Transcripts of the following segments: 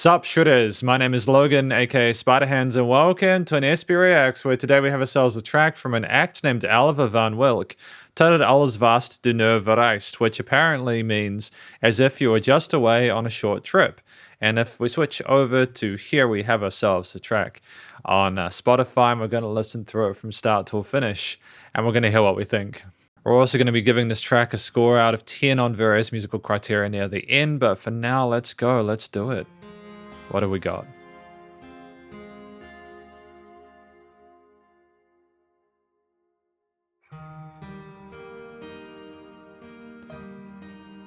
Sup Shredders, my name is Logan, aka Spiderhands, and welcome to an SB Reacts, where today we have ourselves a track from an act named Alva Van Wilk, titled Als Wärst Du Nur Verreist, which apparently means as if you were just away on a short trip. And if we switch over to here, we have ourselves a track on Spotify, and we're going to listen through it from start till finish, and we're going to hear what we think. We're also going to be giving this track a score out of 10 on various musical criteria near the end, but for now, let's go, let's do it. What do we got?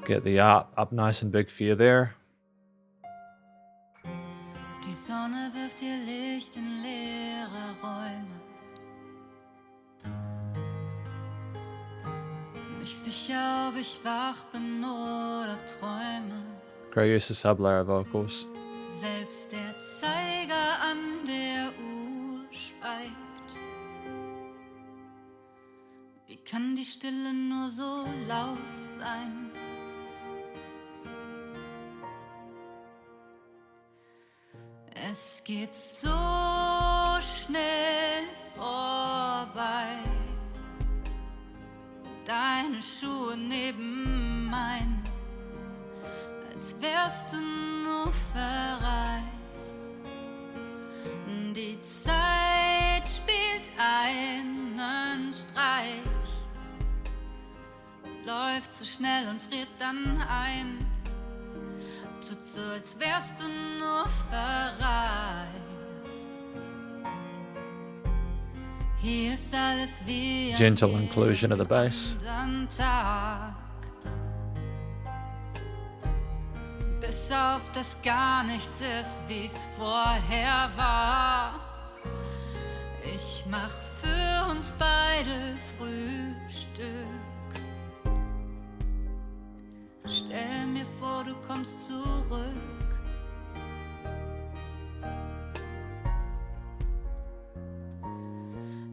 Get the art up nice and big for you there. Die Sonne wirft ihr Licht in leere Räume. Nicht sicher, ob ich wach bin oder träume. Great use of sub-layer vocals. Selbst der Zeiger an der Uhr schweigt. Wie kann die Stille nur so laut sein? Es geht so schnell vorbei. Deine Schuhe neben meinen, als wärst du nur verreist. Die Zeit spielt einen Streich, läuft so schnell und friert dann ein. Tut so, als wärst du nur verreist. Hier ist alles wie ein Gentle inclusion of the bass. Tag. Bis auf das gar nichts ist, wie's vorher war. Ich mach für uns beide Frühstück. Stell mir vor, du kommst zurück.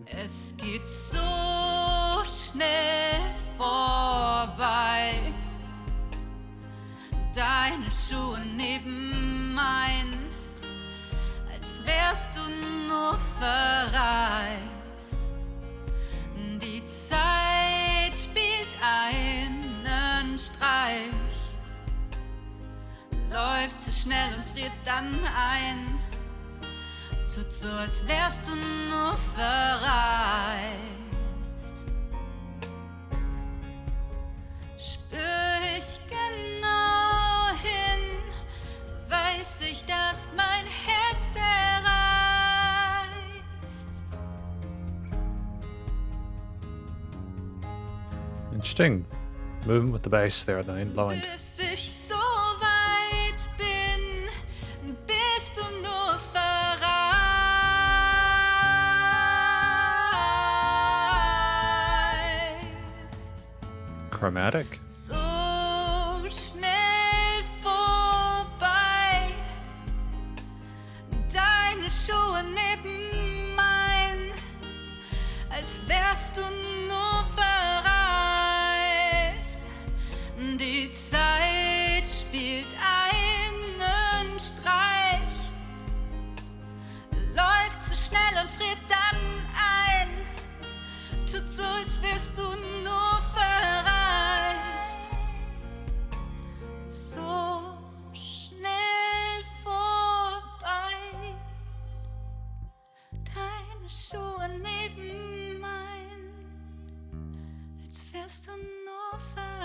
Es geht so schnell vorbei. Deine Schuhe neben meinen, als wärst du nur verreist. Die Zeit spielt einen Streich, läuft so schnell und friert dann ein. Tut so, als wärst du nur verreist. Spür ich genau hin, weiß ich, dass mein Herz zerreißt. Interesting. Moving with the bass there at the low end. Bis ich so weit bin, bist du nur verreist. Chromatic. So schnell vorbei. Deine Schuhe neben meinen, als wärst du nur verreist. Die Zeit spielt einen Streich, läuft so schnell und friert dann ein. Tut so, als wärst du nur verreist. So schnell vorbei. Deine Schuhe neben meinen, als wärst du nur verreist.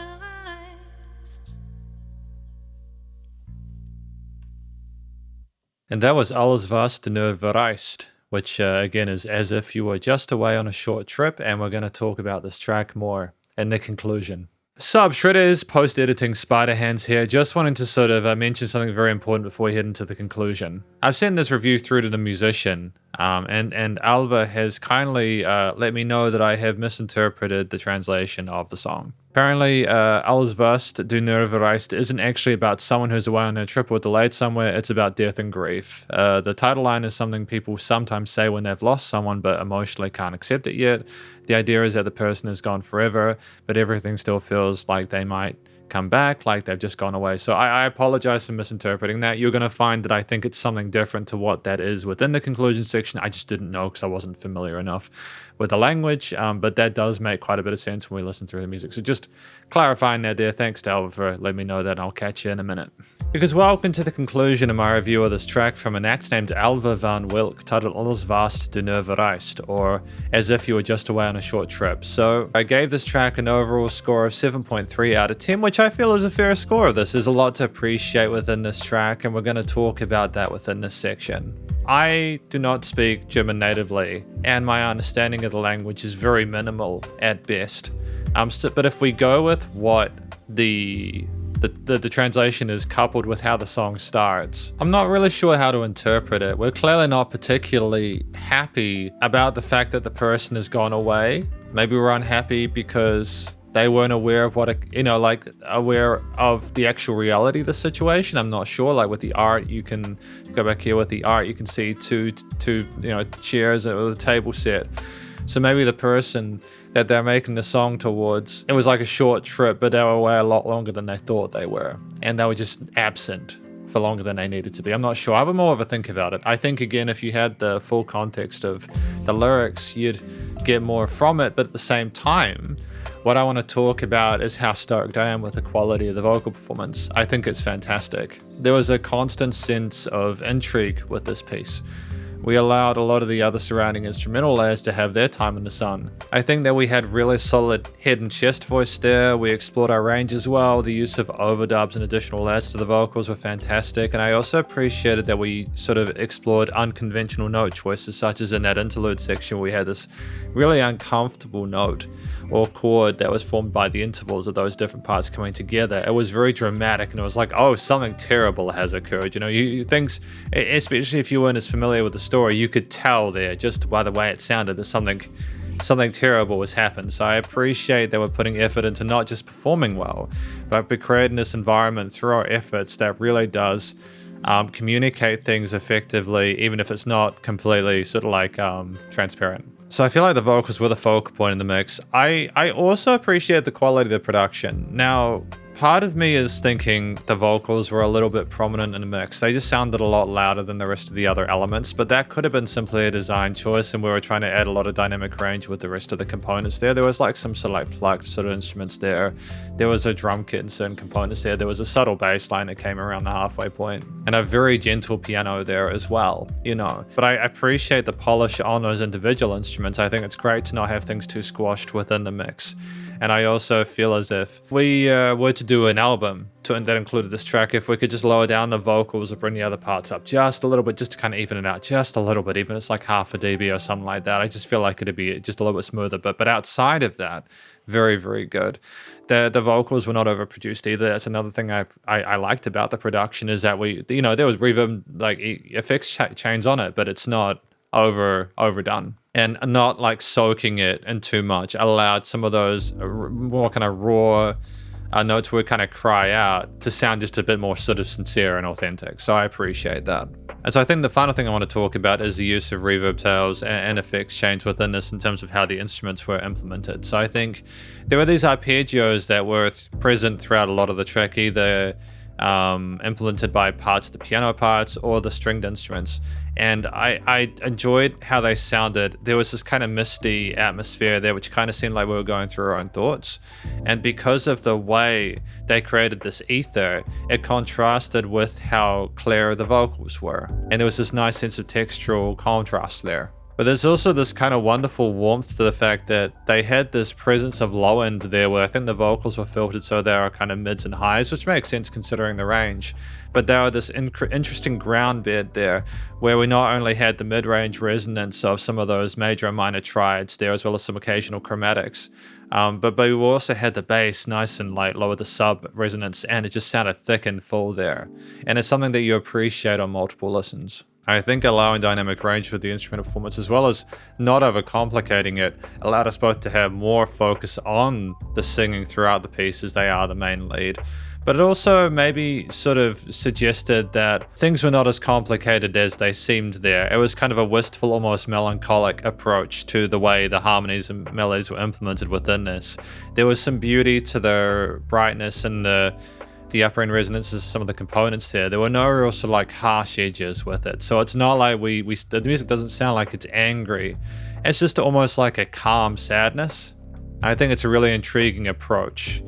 And that was Als Wärst Du Nur Verreist, which again is as if you were just away on a short trip, and we're going to talk about this track more in the conclusion. Sup Shredders, post-editing Spiderhands here, just wanting to sort of mention something very important before we head into the conclusion. I've sent this review through to the musician, and Alva has kindly let me know that I have misinterpreted the translation of the song. Apparently, Als Wärst Du Nur Verreist isn't actually about someone who's away on a trip or delayed somewhere, it's about death and grief. The title line is something people sometimes say when they've lost someone but emotionally can't accept it yet. The idea is that the person is gone forever, but everything still feels like they might come back, like they've just gone away. So I apologize for misinterpreting that. You're going to find that I think it's something different to what that is within the conclusion section. I just didn't know because I wasn't familiar enough with the language, but that does make quite a bit of sense when we listen through the music. So just clarifying that there. Thanks to Alva for letting me know that, and I'll catch you in a minute. Because welcome to the conclusion of my review of this track from an act named Alva Van Wilk, titled Als Wärst Du Nur Verreist, or As If You Were Just Away on a Short Trip. So I gave this track an overall score of 7.3 out of 10, which I feel is a fair score of this. There's a lot to appreciate within this track, and we're going to talk about that within this section. I do not speak German natively, and my understanding of the language is very minimal at best. But if we go with what the translation is coupled with how the song starts, I'm not really sure how to interpret it. We're clearly not particularly happy about the fact that the person has gone away. Maybe we're unhappy because they weren't aware of aware of the actual reality of the situation. I'm not sure. Like with the art, you can go back here with the art, you can see two chairs with a table set. So maybe the person that they're making the song towards, it was like a short trip, but they were away a lot longer than they thought they were. And they were just absent for longer than they needed to be. I'm not sure. I have more of a think about it. I think, again, if you had the full context of the lyrics, you'd get more from it. But at the same time, what I want to talk about is how stoked I am with the quality of the vocal performance. I think it's fantastic. There was a constant sense of intrigue with this piece. We allowed a lot of the other surrounding instrumental layers to have their time in the sun. I think that we had really solid head and chest voice there. We explored our range as well. The use of overdubs and additional layers to the vocals were fantastic. And I also appreciated that we sort of explored unconventional note choices, such as in that interlude section, we had this really uncomfortable note or chord that was formed by the intervals of those different parts coming together. It was very dramatic, and it was like, oh, something terrible has occurred. You things, especially if you weren't as familiar with the story, you could tell there just by the way it sounded that something terrible has happened. So I appreciate that we're putting effort into not just performing well, but we're creating this environment through our efforts that really does communicate things effectively, even if it's not completely sort of like transparent. So I feel like the vocals were the focal point in the mix. I also appreciate the quality of the production. Now, part of me is thinking the vocals were a little bit prominent in the mix. They just sounded a lot louder than the rest of the other elements, but that could have been simply a design choice, and we were trying to add a lot of dynamic range with the rest of the components there. There was like some sort of like plucked sort of instruments there. There was a drum kit and certain components there. There was a subtle bass line that came around the halfway point, and a very gentle piano there as well, But I appreciate the polish on those individual instruments. I think it's great to not have things too squashed within the mix. And I also feel as if we were to do an album that included this track, if we could just lower down the vocals or bring the other parts up just a little bit, just to kind of even it out just a little bit, even if it's like half a dB or something like that. I just feel like it'd be just a little bit smoother. But outside of that, very, very good. The vocals were not overproduced either. That's another thing I liked about the production, is that there was reverb, like effects chains on it, but it's not overdone. And not like soaking it in too much, allowed some of those more kind of raw notes where we kind of cry out to sound just a bit more sort of sincere and authentic. So I appreciate that. And so I think the final thing I want to talk about is the use of reverb tails and effects change within this in terms of how the instruments were implemented. So I think there were these arpeggios that were present throughout a lot of the track, either implemented by parts of the piano parts or the stringed instruments. And I enjoyed how they sounded. There was this kind of misty atmosphere there, which kind of seemed like we were going through our own thoughts. And because of the way they created this ether, it contrasted with how clear the vocals were. And there was this nice sense of textural contrast there. But there's also this kind of wonderful warmth to the fact that they had this presence of low end there, where I think the vocals were filtered so they are kind of mids and highs, which makes sense considering the range. But there were this interesting ground bed there, where we not only had the mid-range resonance of some of those major and minor triads there, as well as some occasional chromatics, but we also had the bass nice and light, lower the sub resonance, and it just sounded thick and full there. And it's something that you appreciate on multiple listens. I think allowing dynamic range with the instrumental performance, as well as not overcomplicating it, allowed us both to have more focus on the singing throughout the piece, as they are the main lead, But it also maybe sort of suggested that things were not as complicated as they seemed there. It was kind of a wistful, almost melancholic approach to the way the harmonies and melodies were implemented within this. There was some beauty to the brightness and the upper end resonances of some of the components there. There were no real sort of like harsh edges with it. So it's not like the music doesn't sound like it's angry. It's just almost like a calm sadness. I think it's a really intriguing approach.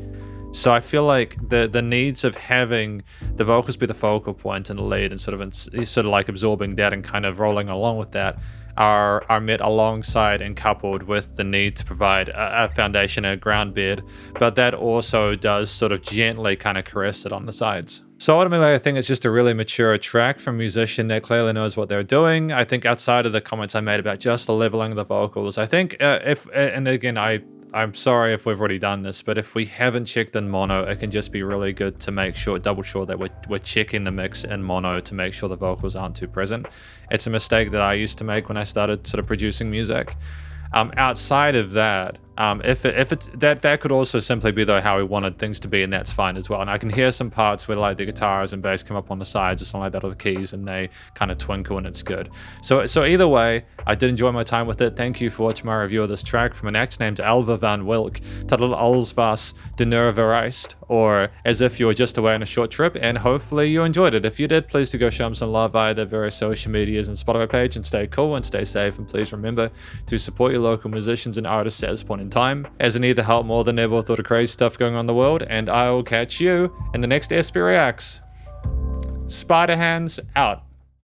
So I feel like the needs of having the vocals be the focal point and the lead and sort of like absorbing that and kind of rolling along with that are met alongside and coupled with the need to provide a foundation, a ground bed, but that also does sort of gently kind of caress it on the sides. So ultimately, I think it's just a really mature track from a musician that clearly knows what they're doing. I think outside of the comments I made about just the leveling of the vocals, I think I'm sorry if we've already done this, but if we haven't checked in mono, it can just be really good to make sure, double sure that we're checking the mix in mono to make sure the vocals aren't too present. It's a mistake that I used to make when I started sort of producing music. Outside of that, if it's that could also simply be though how we wanted things to be, and that's fine as well. And I can hear some parts where like the guitars and bass come up on the sides or something like that, or the keys, and they kind of twinkle and it's good. So either way, I did enjoy my time with it. Thank you for watching my review of this track from an act named Alva Van Wilk, titled Als Wärst Du Nur Verreist, or As If You Were Just Away on a Short Trip, and hopefully you enjoyed it. If you did, please do go show them some love via their various social medias and Spotify page, and stay cool and stay safe, and please remember to support your local musicians and artists at this point in time, as it neither help more than ever with all the crazy stuff going on in the world, and I will catch you in the next SB Reacts. Spiderhands out.